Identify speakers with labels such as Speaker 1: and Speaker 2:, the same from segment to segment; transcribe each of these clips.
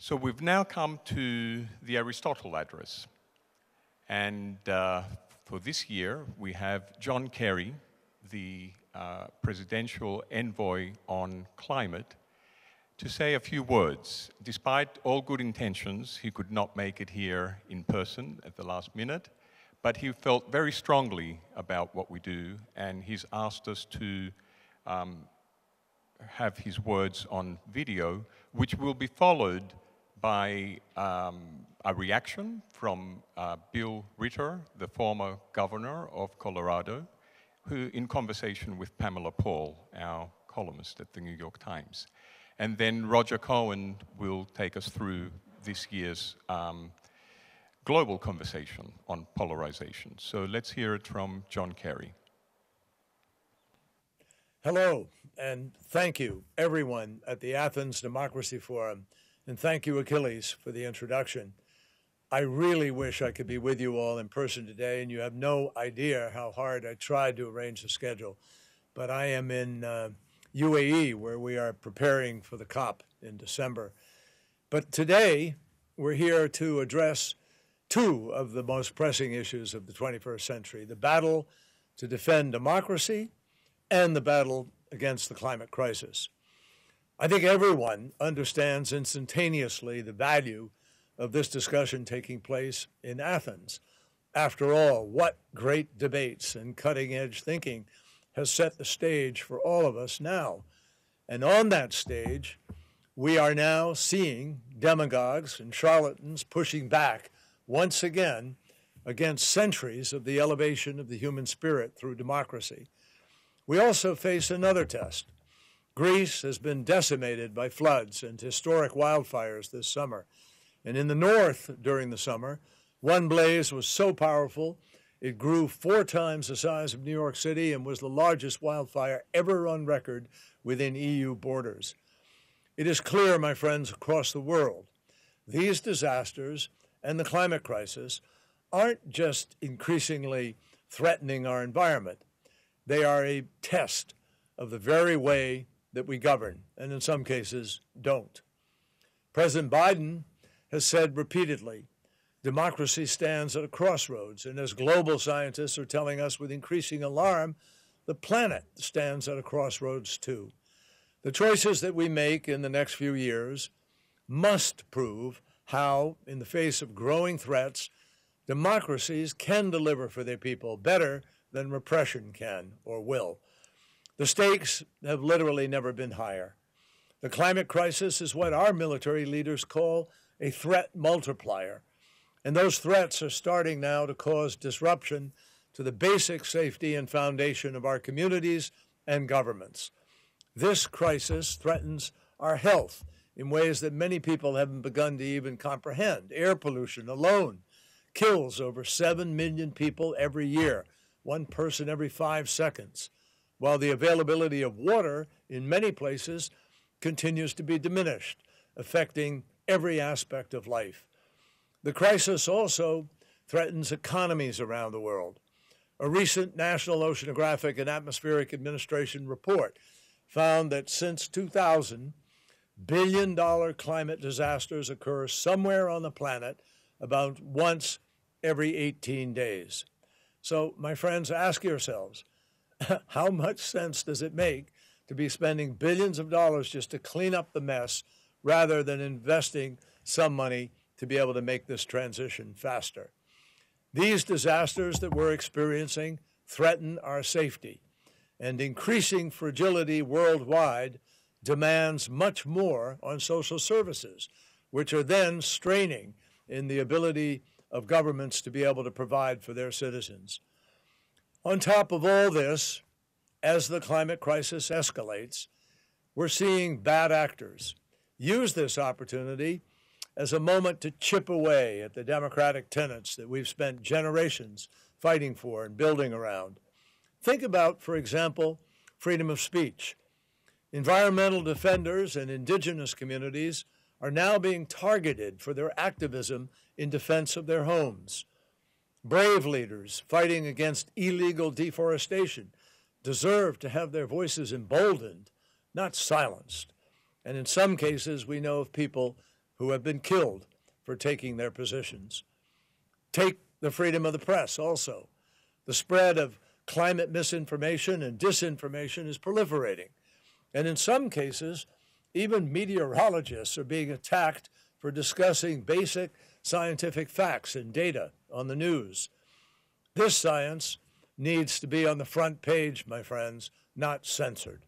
Speaker 1: So we've now come to the Aristotle Address. And for this year, we have John Kerry, the presidential envoy on climate, to say a few words. Despite all good intentions, he could not make it here in person at the last minute, but he felt very strongly about what we do, and he's asked us to have his words on video, which will be followed by a reaction from Bill Ritter, the former governor of Colorado, who, in conversation with Pamela Paul, our columnist at the New York Times. And then Roger Cohen will take us through this year's global conversation on polarization. So let's hear it from John Kerry.
Speaker 2: Hello, and thank you, everyone at the Athens Democracy Forum, and thank you, Achilles, for the introduction. I really wish I could be with you all in person today, and you have no idea how hard I tried to arrange the schedule. But I am in UAE, where we are preparing for the COP in December. But today, we're here to address two of the most pressing issues of the 21st century, the battle to defend democracy and the battle against the climate crisis. I think everyone understands instantaneously the value of this discussion taking place in Athens. After all, what great debates and cutting-edge thinking has set the stage for all of us now. And on that stage, we are now seeing demagogues and charlatans pushing back once again against centuries of the elevation of the human spirit through democracy. We also face another test. Greece has been decimated by floods and historic wildfires this summer. And in the north during the summer, one blaze was so powerful, it grew 4 times the size of New York City and was the largest wildfire ever on record within EU borders. It is clear, my friends, across the world, these disasters and the climate crisis aren't just increasingly threatening our environment. They are a test of the very way that we govern, and in some cases, don't. President Biden has said repeatedly, democracy stands at a crossroads, and as global scientists are telling us with increasing alarm, the planet stands at a crossroads too. The choices that we make in the next few years must prove how, in the face of growing threats, democracies can deliver for their people better than repression can or will. The stakes have literally never been higher. The climate crisis is what our military leaders call a threat multiplier. And those threats are starting now to cause disruption to the basic safety and foundation of our communities and governments. This crisis threatens our health in ways that many people haven't begun to even comprehend. Air pollution alone kills over 7 million people every year, 1 person every 5 seconds, while the availability of water in many places continues to be diminished, affecting every aspect of life. The crisis also threatens economies around the world. A recent National Oceanographic and Atmospheric Administration report found that since 2000, billion-dollar climate disasters occur somewhere on the planet about once every 18 days. So, my friends, ask yourselves, how much sense does it make to be spending billions of dollars just to clean up the mess rather than investing some money to be able to make this transition faster? These disasters that we're experiencing threaten our safety, and increasing fragility worldwide demands much more on social services, which are then straining in the ability of governments to be able to provide for their citizens. On top of all this, as the climate crisis escalates, we're seeing bad actors use this opportunity as a moment to chip away at the democratic tenets that we've spent generations fighting for and building around. Think about, for example, freedom of speech. Environmental defenders and indigenous communities are now being targeted for their activism in defense of their homes. Brave leaders fighting against illegal deforestation deserve to have their voices emboldened, not silenced. And in some cases, we know of people who have been killed for taking their positions. Take the freedom of the press also. The spread of climate misinformation and disinformation is proliferating. And in some cases, even meteorologists are being attacked for discussing basic scientific facts and data on the news. This science needs to be on the front page, my friends, not censored.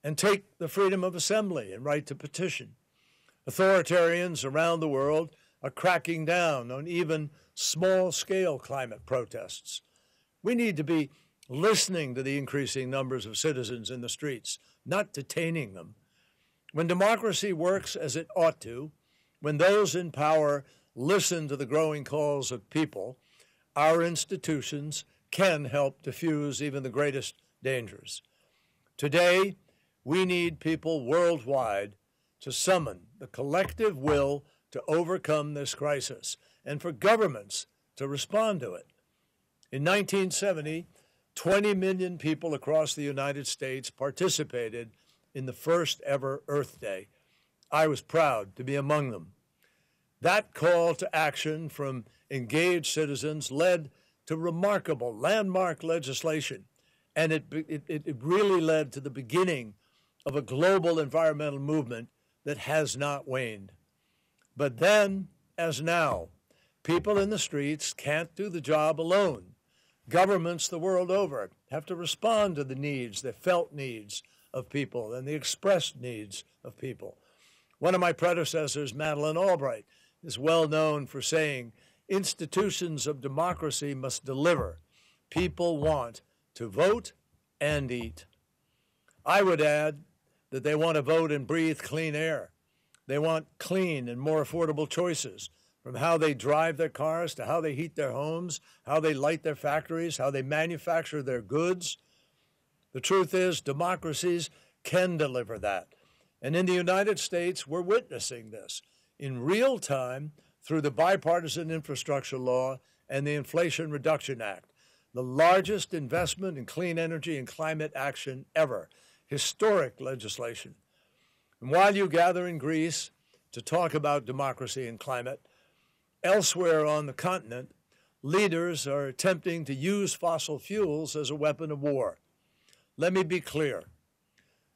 Speaker 2: And take the freedom of assembly and right to petition. Authoritarians around the world are cracking down on even small-scale climate protests. We need to be listening to the increasing numbers of citizens in the streets, not detaining them. When democracy works as it ought to, when those in power listen to the growing calls of people, our institutions can help diffuse even the greatest dangers. Today, we need people worldwide to summon the collective will to overcome this crisis and for governments to respond to it. In 1970, 20 million people across the United States participated in the first ever Earth Day. I was proud to be among them. That call to action from engaged citizens led to remarkable landmark legislation, and it really led to the beginning of a global environmental movement that has not waned. But then, as now, people in the streets can't do the job alone. Governments the world over have to respond to the needs, the felt needs of people and the expressed needs of people. One of my predecessors, Madeleine Albright, is well known for saying, institutions of democracy must deliver. People want to vote and eat. I would add that they want to vote and breathe clean air. They want clean and more affordable choices, from how they drive their cars to how they heat their homes, how they light their factories, how they manufacture their goods. The truth is, democracies can deliver that. And in the United States, we're witnessing this in real time through the Bipartisan Infrastructure Law and the Inflation Reduction Act, the largest investment in clean energy and climate action ever, historic legislation. And while you gather in Greece to talk about democracy and climate, elsewhere on the continent, leaders are attempting to use fossil fuels as a weapon of war. Let me be clear.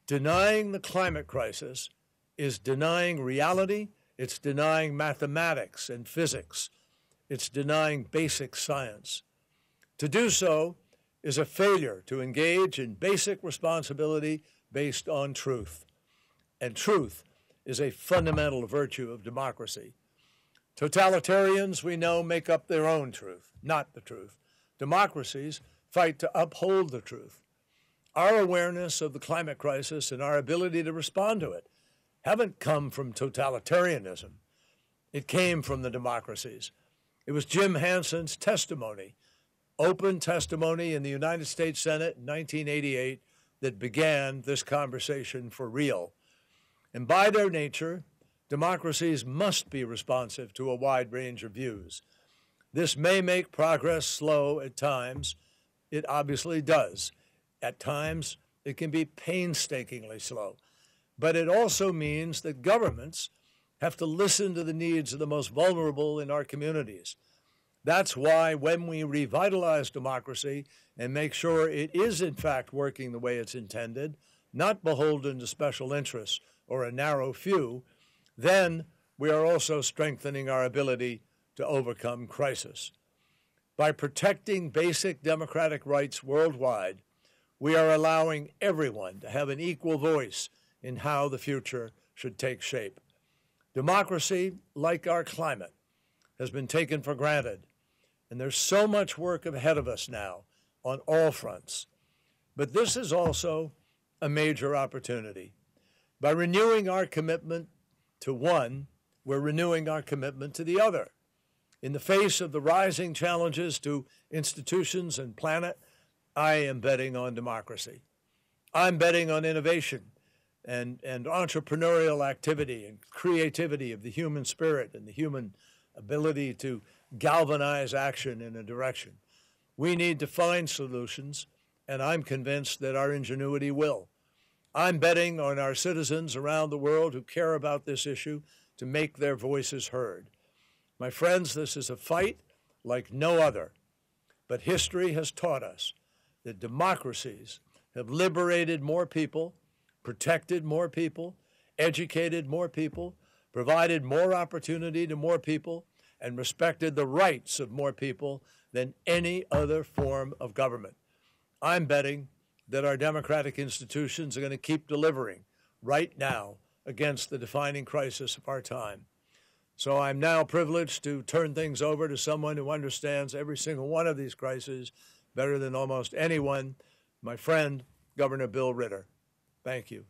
Speaker 2: Denying the climate crisis is denying reality, it's denying mathematics and physics, it's denying basic science. To do so is a failure to engage in basic responsibility based on truth. And truth is a fundamental virtue of democracy. Totalitarians, we know, make up their own truth, not the truth. Democracies fight to uphold the truth. Our awareness of the climate crisis and our ability to respond to it haven't come from totalitarianism. It came from the democracies. It was Jim Hansen's testimony, open testimony in the United States Senate in 1988, that began this conversation for real. And by their nature, democracies must be responsive to a wide range of views. This may make progress slow at times. It obviously does. At times, it can be painstakingly slow. But it also means that governments have to listen to the needs of the most vulnerable in our communities. That's why when we revitalize democracy and make sure it is in fact working the way it's intended, not beholden to special interests or a narrow few, then we are also strengthening our ability to overcome crisis. By protecting basic democratic rights worldwide, we are allowing everyone to have an equal voice in how the future should take shape. Democracy, like our climate, has been taken for granted, and there's so much work ahead of us now on all fronts. But this is also a major opportunity. By renewing our commitment to one, we're renewing our commitment to the other. In the face of the rising challenges to institutions and planet, I am betting on democracy. I'm betting on innovation and entrepreneurial activity and creativity of the human spirit and the human ability to galvanize action in a direction. We need to find solutions, and I'm convinced that our ingenuity will. I'm betting on our citizens around the world who care about this issue to make their voices heard. My friends, this is a fight like no other, but history has taught us that democracies have liberated more people, protected more people, educated more people, provided more opportunity to more people, and respected the rights of more people than any other form of government. I'm betting that our democratic institutions are going to keep delivering right now against the defining crisis of our time. So I'm now privileged to turn things over to someone who understands every single one of these crises better than almost anyone, my friend, Governor Bill Ritter. Thank you.